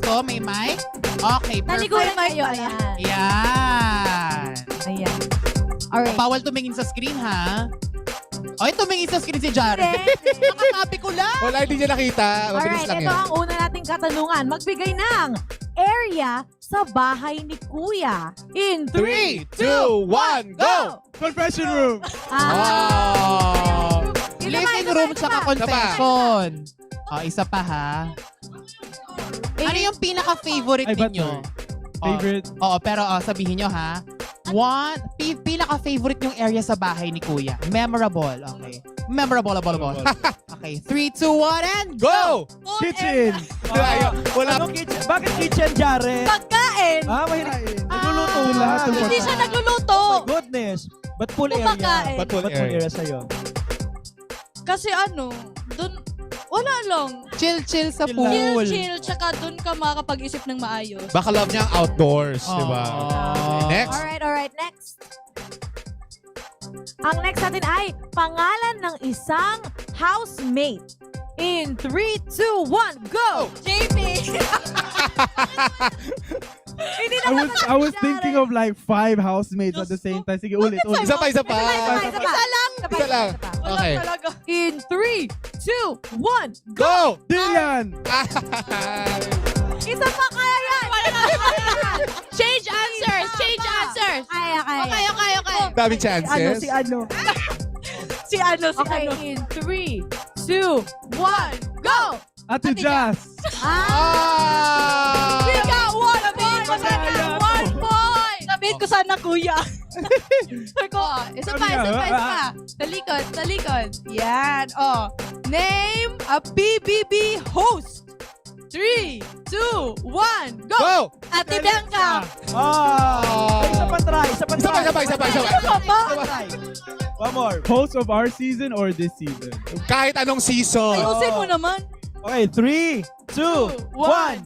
gusto? May mic? Okay, Naliguan perfect. kayo. Ayan. Yan. Ayan. Alright. Bawal tumingin sa screen, ha? Oy, tumingin sa screen si Jared. Nakatabi ko lang. Wala, hindi niya nakita. Mabilis Alright, lang ito yan. ang una nating katanungan. Magbigay ng area sa bahay ni Kuya. In 3, 2, 1, go! Confession room. Wow! Living room tsaka confession. Isa pa, ha? Ano yung pinaka-favorite Ay, ba't ninyo? Favorite? Oo, pero sabihin nyo, ha? Pinaka-favorite yung area sa bahay ni Kuya. Memorable. Okay. Memorable. Okay. 3, 2, 1, and Go! Kitchen. Ayaw, wala. Anong kitchen? Bakit kitchen, Jared? Pagkain! Mahirap. Nagluluto lahat. ng Hindi pagkain. siya nagluluto! Oh my goodness. Ba't full area? Kumakain. Ba't full Ba't full area? area sa'yo? Kasi dun, wala lang. chill sa Chill pool. Chill, tsaka dun ka makakapag-isip ng maayos. Baka love niya ang outdoors, di ba? Aww. Next. Alright, next. Ang next natin ay pangalan ng isang housemate. In 3, 2, 1, go! JP! Hindi I was thinking of like 5 housemates at the same time. Sige, ulit. Isa pa. Isa lang. Isa lang. Okay. Talaga. In 3, 2, 1, Go! Dylan! Isa pa kaya yan! Change answers! Kaya. Okay. Daming chances. Si Okay, in 3, 2, 1, go! Ate Jazz! Ah! We got 1 point! Masaya. 1 point! Sabihin ko sana kuya. Sabi ko, isa pa. Talikod. Yan, Name a PBB host. 3, 2, 1, go! Go! Ate Bianca! Isa pa try. Isa pa. One more. Host of our season or this season? Kahit anong season. Ayusin mo naman. Okay, 3, 2, 1.